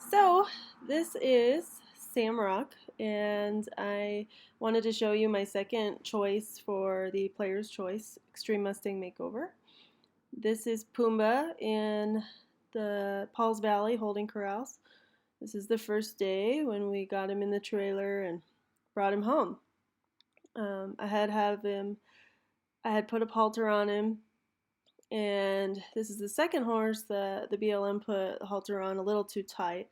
So this is Samrock, and I wanted to show you my second choice for the Player's Choice Extreme Mustang Makeover. This is Pumbaa in the Pauls Valley holding corrals. This is the first day when we got him in the trailer and brought him home. I had put a halter on him, and this is the second horse that the BLM put the halter on a little too tight.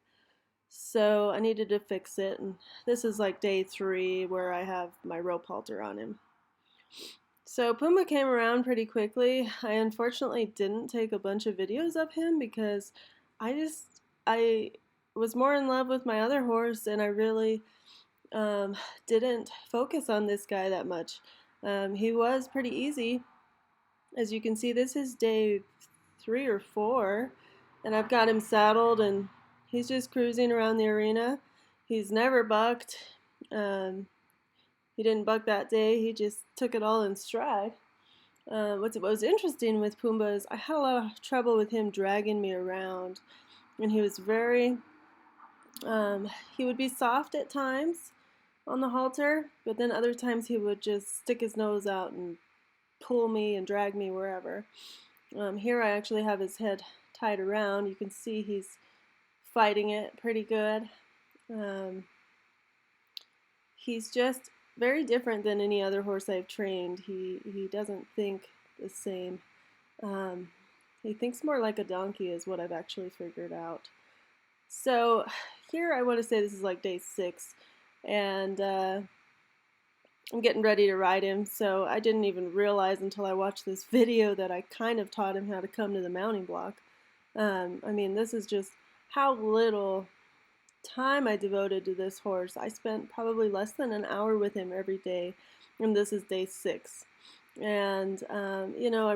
So I needed to fix it, and this is like day 3 where I have my rope halter on him. So Pumbaa came around pretty quickly. I unfortunately didn't take a bunch of videos of him because I was more in love with my other horse, and I really didn't focus on this guy that much. He was pretty easy. As you can see, this is day 3 or 4, and I've got him saddled, and he's just cruising around the arena. He's never bucked. He didn't buck that day. He just took it all in stride. What was interesting with Pumbaa is I had a lot of trouble with him dragging me around, and he was he would be soft at times on the halter, but then other times he would just stick his nose out and pull me and drag me wherever. Here I actually have his head tied around. You can see he's fighting it pretty good. He's just very different than any other horse I've trained. He doesn't think the same. He thinks more like a donkey is what I've actually figured out. So here I want to say this is like day 6, and I'm getting ready to ride him, so I didn't even realize until I watched this video that I kind of taught him how to come to the mounting block. I mean, this is just how little time I devoted to this horse. I spent probably less than an hour with him every day, and this is day 6. And, you know, I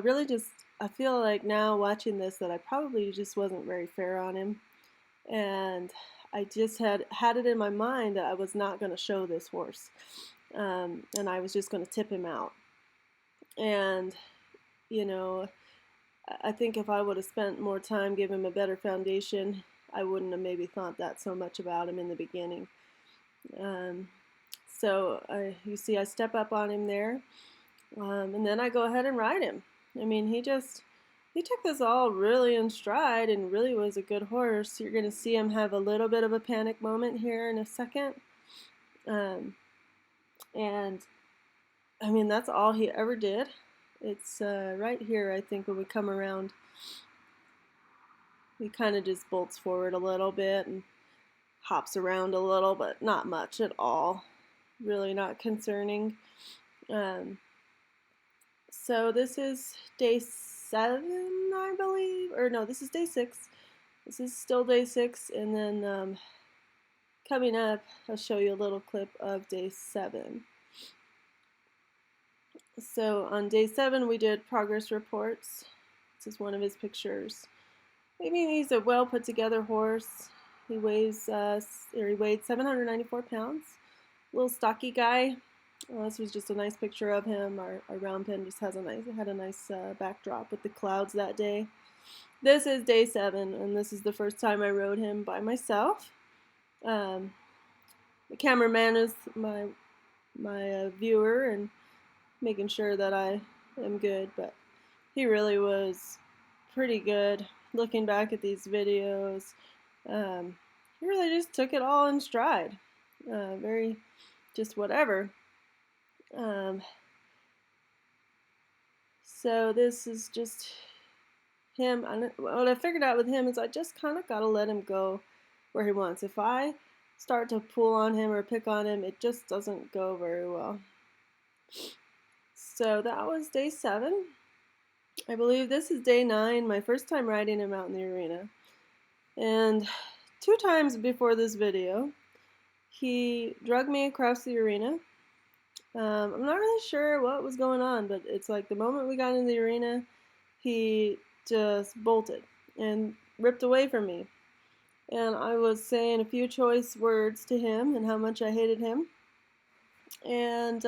feel like now watching this that I probably just wasn't very fair on him. And I just had it in my mind that I was not going to show this horse. And I was just going to tip him out. And, you know, I think if I would have spent more time, give him a better foundation, I wouldn't have maybe thought that so much about him in the beginning. You see I step up on him there, and then I go ahead and ride him. I mean, he took this all really in stride and really was a good horse. You're going to see him have a little bit of a panic moment here in a second. And I mean, that's all he ever did. It's right here, I think, when we come around, he kind of just bolts forward a little bit and hops around a little, but not much at all. Really not concerning. So this is day 7, I believe. Or no, this is day 6. This is still day 6, and then coming up, I'll show you a little clip of day 7. So on day 7, we did progress reports. This is one of his pictures. I mean, he's a well put together horse. He weighed 794 pounds. Little stocky guy. This was just a nice picture of him. Our round pen just had a nice backdrop with the clouds that day. This is day 7, and this is the first time I rode him by myself. The cameraman is my viewer and making sure that I am good, but he really was pretty good. Looking back at these videos, he really just took it all in stride. Very just whatever. So this is just him. What I figured out with him is I just kind of got to let him go where he wants. If I start to pull on him or pick on him, it just doesn't go very well. So that was day 7. I believe this is day 9, my first time riding him out in the arena. And 2 times before this video, he dragged me across the arena. I'm not really sure what was going on, but it's like the moment we got in the arena, he just bolted and ripped away from me. And I was saying a few choice words to him and how much I hated him. And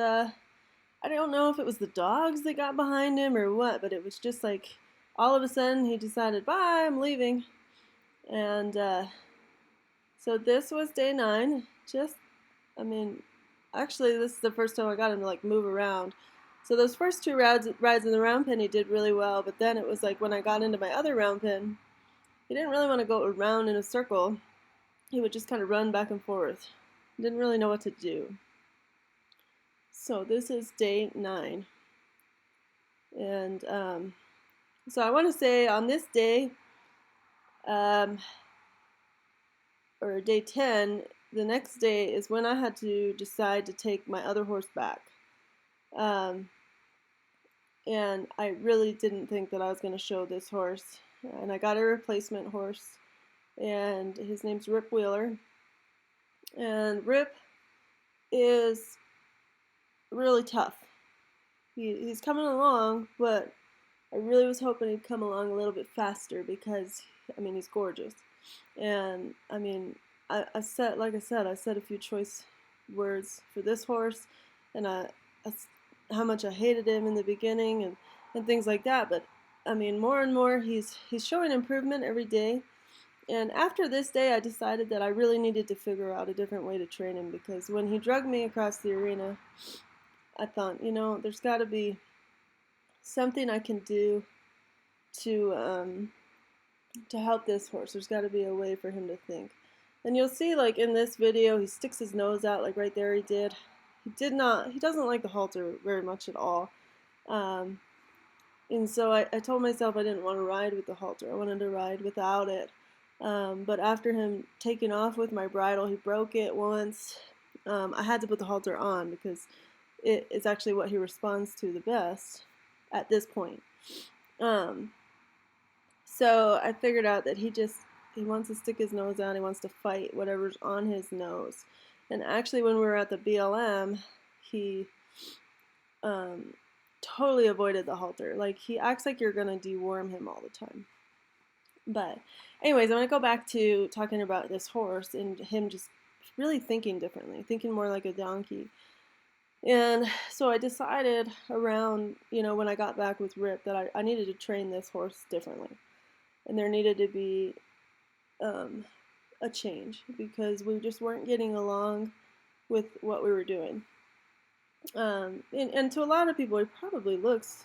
I don't know if it was the dogs that got behind him or what, but it was just like all of a sudden he decided, bye, I'm leaving. And So this was day 9. Just, I mean, actually this is the first time I got him to like move around. So those first 2 rides in the round pen he did really well, but then it was like when I got into my other round pen, he didn't really want to go around in a circle. He would just kind of run back and forth. Didn't really know what to do. So this is day 9. And so I want to say on this day, um, or day 10, the next day is when I had to decide to take my other horse back. Um, and I really didn't think that I was going to show this horse. And I got a replacement horse, and his name's Rip Wheeler. And Rip is really tough. He's coming along, but I really was hoping he'd come along a little bit faster because, I mean, he's gorgeous. And, I mean, I said, like I said, I said a few choice words for this horse, and how much I hated him in the beginning and things like that. But, I mean, more and more, he's showing improvement every day. And after this day, I decided that I really needed to figure out a different way to train him, because when he dragged me across the arena, I thought, you know, there's got to be something I can do to help this horse. There's got to be a way for him to think. And you'll see, like in this video, he sticks his nose out, like right there he did. He doesn't like the halter very much at all. And so I told myself I didn't want to ride with the halter. I wanted to ride without it. But after him taking off with my bridle, he broke it once. I had to put the halter on because it is actually what he responds to the best at this point. So I figured out that he wants to stick his nose out. He wants to fight whatever's on his nose. And actually, when we were at the BLM, he totally avoided the halter. Like, he acts like you're gonna deworm him all the time. But anyways, I'm gonna go back to talking about this horse and him just really thinking differently, thinking more like a donkey. And so I decided around, you know, when I got back with Rip that I needed to train this horse differently. And there needed to be a change because we just weren't getting along with what we were doing. And to a lot of people, he probably looks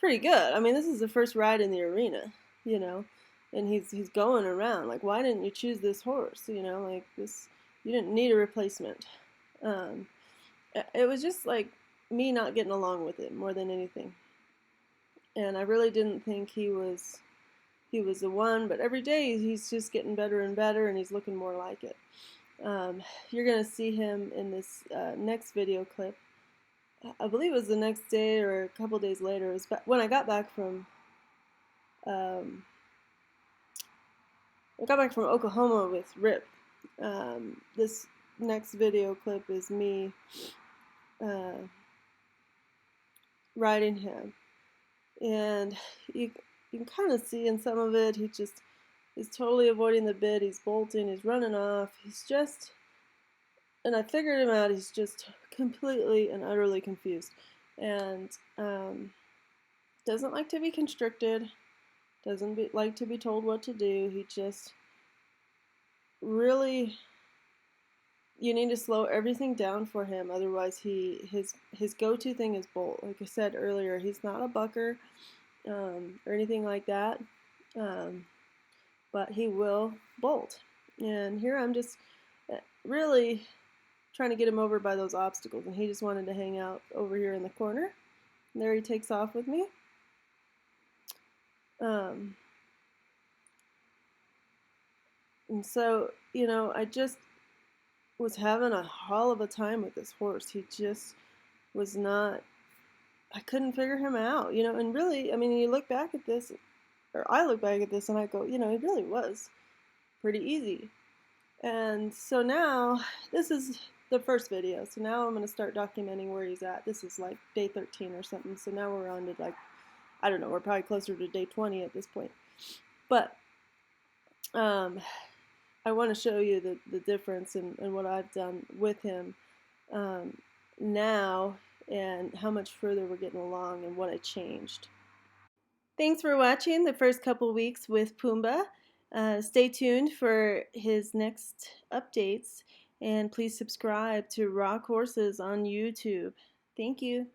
pretty good. I mean, this is the first ride in the arena, you know, and he's going around. Like, why didn't you choose this horse? You know, like this, you didn't need a replacement. It was just like me not getting along with it more than anything. And I really didn't think he was the one, but every day he's just getting better and better, and he's looking more like it. You're going to see him in this next video clip. I believe it was the next day or a couple days later. It was when I got back from Oklahoma with Rip. This next video clip is me riding him, and you can kind of see in some of it he's totally avoiding the bit. He's bolting, he's running off, and I figured him out, he's just completely and utterly confused, and doesn't like to be constricted, doesn't like to be told what to do. He just really, you need to slow everything down for him, otherwise his go-to thing is bolt. Like I said earlier, he's not a bucker or anything like that, but he will bolt. And here I'm just really trying to get him over by those obstacles, and he just wanted to hang out over here in the corner. And there he takes off with me. And so, you know, I just was having a hell of a time with this horse. He just was not, I couldn't figure him out, you know. And really, I mean, you look back at this, or I look back at this and I go, you know, it really was pretty easy. And so now, this is the first video. So now I'm going to start documenting where he's at. This is like day 13 or something. So now we're on to like, I don't know, we're probably closer to day 20 at this point. But I want to show you the difference in what I've done with him now, and how much further we're getting along and what I changed. Thanks for watching the first couple weeks with Pumbaa, Stay tuned for his next updates, and please subscribe to Rock Horses on YouTube. Thank you.